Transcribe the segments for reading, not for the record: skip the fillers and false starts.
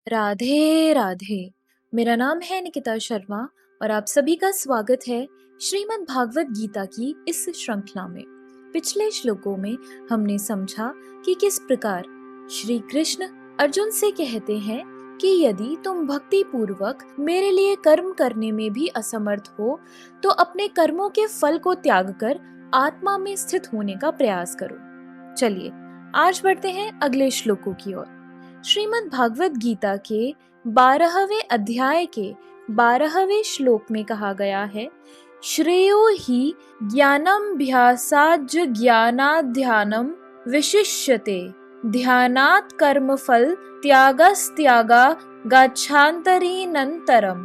राधे राधे। मेरा नाम है निकिता शर्मा और आप सभी का स्वागत है श्रीमद् भागवत गीता की इस श्रृंखला में। पिछले श्लोकों में हमने समझा कि किस प्रकार श्री कृष्ण अर्जुन से कहते हैं कि यदि तुम भक्ति पूर्वक मेरे लिए कर्म करने में भी असमर्थ हो तो अपने कर्मों के फल को त्याग कर आत्मा में स्थित होने का प्रयास करो। चलिए आज बढ़ते हैं अगले श्लोकों की ओर। श्रीमद् भागवत गीता के 12वें अध्याय के 12वें श्लोक में कहा गया है, श्रेयो ही ज्ञानमभ्यासाज् ज्ञानाध्यानम विशिष्यते ध्यानात् कर्मफल त्यागस्त्यागा गच्छान्तरीनन्तरम।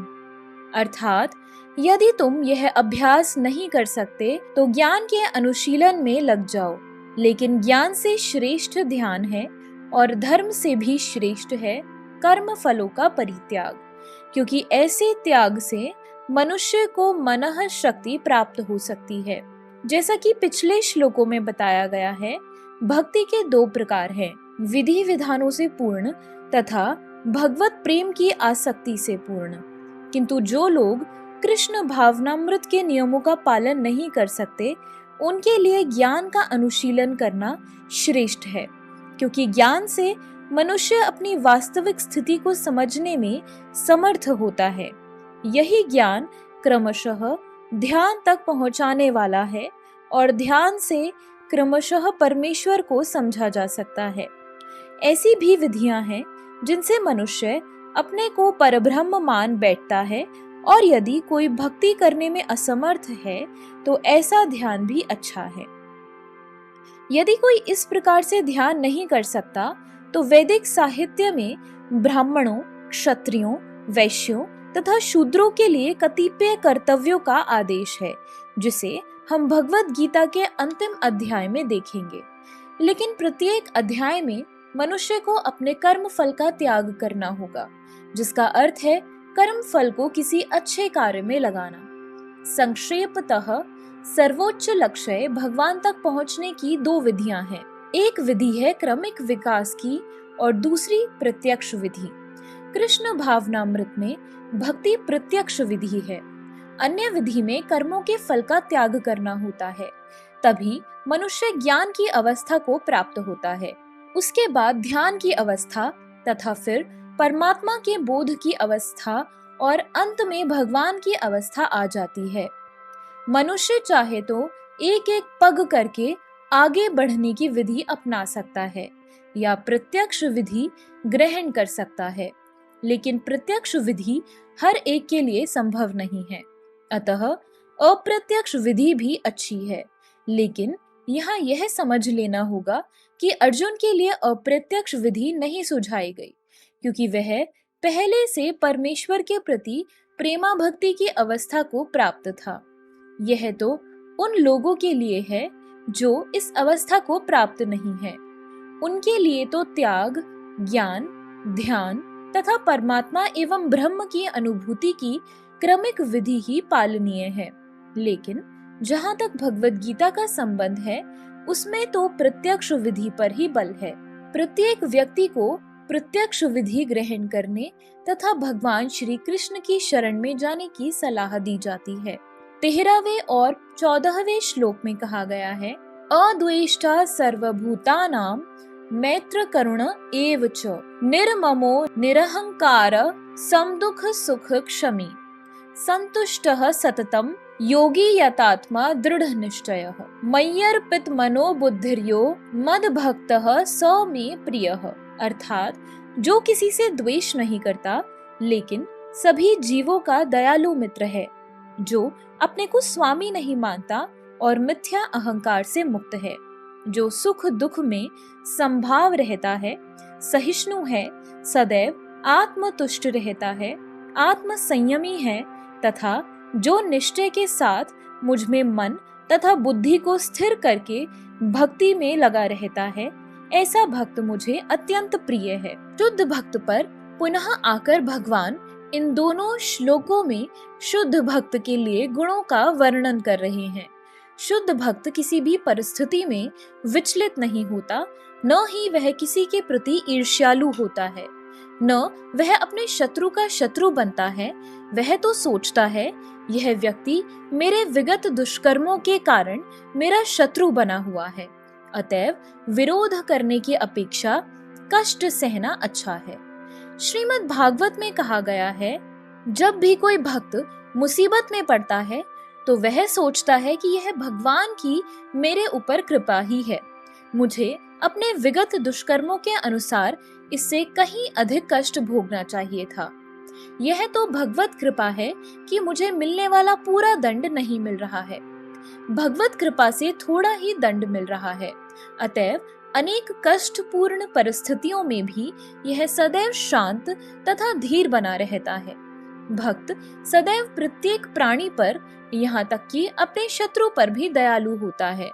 अर्थात यदि तुम यह अभ्यास नहीं कर सकते तो ज्ञान के अनुशीलन में लग जाओ, लेकिन ज्ञान से श्रेष्ठ ध्यान है और धर्म से भी श्रेष्ठ है कर्म फलों का परित्याग, क्योंकि ऐसे त्याग से मनुष्य को मनः शक्ति प्राप्त हो सकती है। जैसा कि पिछले श्लोकों में बताया गया है, भक्ति के दो प्रकार हैं, विधि विधानों से पूर्ण तथा भगवत प्रेम की आसक्ति से पूर्ण। किंतु जो लोग कृष्ण भावनामृत के नियमों का पालन नहीं कर सकते, उनके लिए ज्ञान का अनुशीलन करना श्रेष्ठ है, क्योंकि ज्ञान से मनुष्य अपनी वास्तविक स्थिति को समझने में समर्थ होता है। यही ज्ञान क्रमशः ध्यान तक पहुंचाने वाला है और ध्यान से क्रमशः परमेश्वर को समझा जा सकता है। ऐसी भी विधियां हैं जिनसे मनुष्य अपने को परब्रह्म मान बैठता है, और यदि कोई भक्ति करने में असमर्थ है तो ऐसा ध्यान भी अच्छा है। यदि कोई इस प्रकार से ध्यान नहीं कर सकता तो वैदिक साहित्य में ब्राह्मणों, क्षत्रियों, वैश्यों तथा शूद्रों के लिए कतिपय कर्तव्यों का आदेश है, जिसे हम भगवत गीता के अंतिम अध्याय में देखेंगे। लेकिन प्रत्येक अध्याय में मनुष्य को अपने कर्म फल का त्याग करना होगा, जिसका अर्थ है कर्म फल को किसी अच्छे कार्य में लगाना। संक्षेपतः सर्वोच्च लक्ष्य भगवान तक पहुंचने की दो विधियां हैं। एक विधि है क्रमिक विकास की और दूसरी प्रत्यक्ष विधि। कृष्ण भावनामृत में भक्ति प्रत्यक्ष विधि है। अन्य विधि में कर्मों के फल का त्याग करना होता है, तभी मनुष्य ज्ञान की अवस्था को प्राप्त होता है। उसके बाद ध्यान की अवस्था तथा फिर परमात्मा के बोध की अवस्था और अंत में भगवान की अवस्था आ जाती है। मनुष्य चाहे तो एक एक पग करके आगे बढ़ने की विधि अपना सकता है या प्रत्यक्ष विधि ग्रहण कर सकता है, लेकिन प्रत्यक्ष विधि हर एक के लिए संभव नहीं है। अतः अप्रत्यक्ष विधि भी अच्छी है, लेकिन यहाँ यह समझ लेना होगा कि अर्जुन के लिए अप्रत्यक्ष विधि नहीं सुझाई गई, क्योंकि वह पहले से परमेश्वर के प्रति प्रेमा भक्ति की अवस्था को प्राप्त था। यह तो उन लोगों के लिए है जो इस अवस्था को प्राप्त नहीं है। उनके लिए तो त्याग, ज्ञान, ध्यान तथा परमात्मा एवं ब्रह्म की अनुभूति की क्रमिक विधि ही पालनीय है। लेकिन जहाँ तक भगवत गीता का संबंध है, उसमें तो प्रत्यक्ष विधि पर ही बल है। प्रत्येक व्यक्ति को प्रत्यक्ष विधि ग्रहण करने तथा भगवान श्री कृष्ण की शरण में जाने की सलाह दी जाती है। 13वें और 14वें श्लोक में कहा गया है, अद्वेष्टा सर्वभूतानां मैत्र करुण एव च निर्ममो निरहंकार समदुख सुख क्षमी संतुष्टः सततम योगी यतात्मा दृढ़ निश्चयः मय्यर्पित मनो बुद्धिर्यो मद भक्तः स मे प्रियः। अर्थात जो किसी से द्वेष नहीं करता, लेकिन सभी जीवों का दयालु मित्र है, जो अपने को स्वामी नहीं मानता और मिथ्या अहंकार से मुक्त है, जो सुख दुख में संभाव रहता है, सहिष्णु है, सदैव आत्मतुष्ट रहता है, आत्म संयमी है तथा जो निश्चय के साथ मुझ में मन तथा बुद्धि को स्थिर करके भक्ति में लगा रहता है, ऐसा भक्त मुझे अत्यंत प्रिय है। शुद्ध भक्त पर पुनः आकर भगवान इन दोनों श्लोकों में शुद्ध भक्त के लिए गुणों का वर्णन कर रहे हैं। शुद्ध भक्त किसी भी परिस्थिति में विचलित नहीं होता, न ही वह किसी के प्रति ईर्ष्यालु होता है, न वह अपने शत्रु का शत्रु बनता है। वह तो सोचता है, यह व्यक्ति मेरे विगत दुष्कर्मों के कारण मेरा शत्रु बना हुआ है, अतएव विरोध करने की अपेक्षा कष्ट सहना अच्छा है। श्रीमद् भागवत में कहा गया है, जब भी कोई भक्त मुसीबत में पड़ता है तो वह सोचता है कि यह भगवान की मेरे ऊपर कृपा ही है। मुझे अपने विगत दुष्कर्मों के अनुसार इससे कहीं अधिक कष्ट भोगना चाहिए था। यह तो भगवत कृपा है कि मुझे मिलने वाला पूरा दंड नहीं मिल रहा है। भगवत कृपा से थोड़ा ही दंड मिल रहा है, अतएव अनेक कष्टपूर्ण परिस्थितियों में भी यह सदैव शांत तथा धीर बना रहता है। भक्त सदैव प्रत्येक प्राणी पर, यहाँ तक कि अपने शत्रु पर भी दयालु होता है।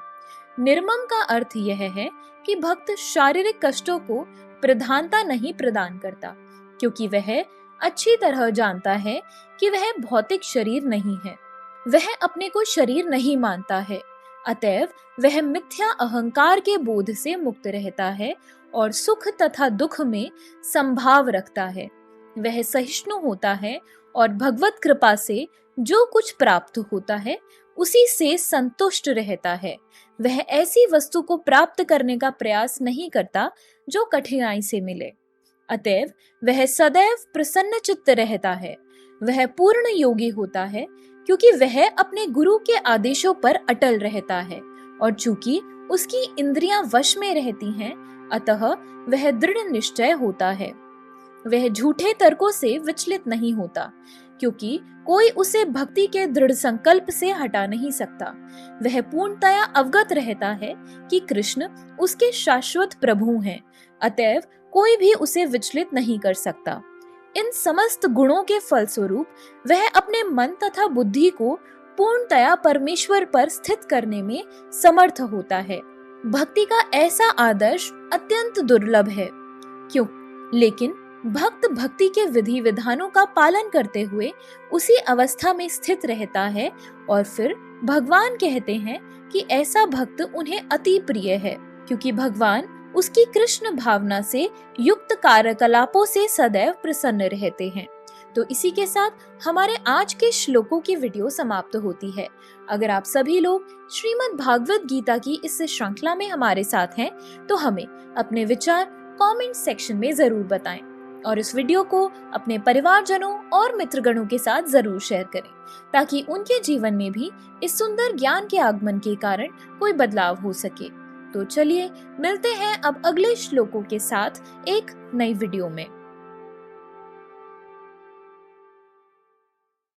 निर्मम का अर्थ यह है कि भक्त शारीरिक कष्टों को प्रधानता नहीं प्रदान करता, क्योंकि वह अच्छी तरह जानता है कि वह भौतिक शरीर नहीं है। वह अपने को शरीर नहीं मानता है, अतएव वह मिथ्या अहंकार के बोध से मुक्त रहता है और सुख तथा दुख में संभाव रखता है। वह सहिष्णु होता है और भगवत कृपा से जो कुछ प्राप्त होता है उसी से संतुष्ट रहता है। वह ऐसी वस्तु को प्राप्त करने का प्रयास नहीं करता जो कठिनाई से मिले, अतएव वह सदैव प्रसन्न चित्त रहता है। वह पूर्ण योगी होता है क्योंकि वह अपने गुरु के आदेशों पर अटल रहता है, और चूंकि उसकी इंद्रियां वश में रहती हैं, अतः वह दृढ़ निश्चय होता है। वह झूठे तर्कों से विचलित नहीं होता, क्योंकि कोई उसे भक्ति के दृढ़ संकल्प से हटा नहीं सकता। वह पूर्णतया अवगत रहता है कि कृष्ण उसके शाश्वत प्रभु हैं, अतएव कोई भी उसे विचलित नहीं कर सकता। इन समस्त गुणों के फलस्वरूप वह अपने मन तथा बुद्धि को पूर्णतया परमेश्वर पर स्थित करने में समर्थ होता है। भक्ति का ऐसा आदर्श अत्यंत दुर्लभ है, लेकिन भक्त भक्ति के विधि विधानों का पालन करते हुए उसी अवस्था में स्थित रहता है, और फिर भगवान कहते हैं कि ऐसा भक्त उन्हें अति प्रिय है, क्योंकि भगवान उसकी कृष्ण भावना से युक्त कार्यकलापों से सदैव प्रसन्न रहते हैं। तो इसी के साथ हमारे आज के श्लोकों की वीडियो समाप्त होती है। अगर आप सभी लोग श्रीमद् भागवत गीता की इस श्रृंखला में हमारे साथ हैं, तो हमें अपने विचार कमेंट सेक्शन में जरूर बताएं, और इस वीडियो को अपने परिवारजनों और मित्रगणों के साथ जरूर शेयर करें, ताकि उनके जीवन में भी इस सुंदर ज्ञान के आगमन के कारण कोई बदलाव हो सके। तो चलिए मिलते हैं अब अगले श्लोकों के साथ एक नई वीडियो में।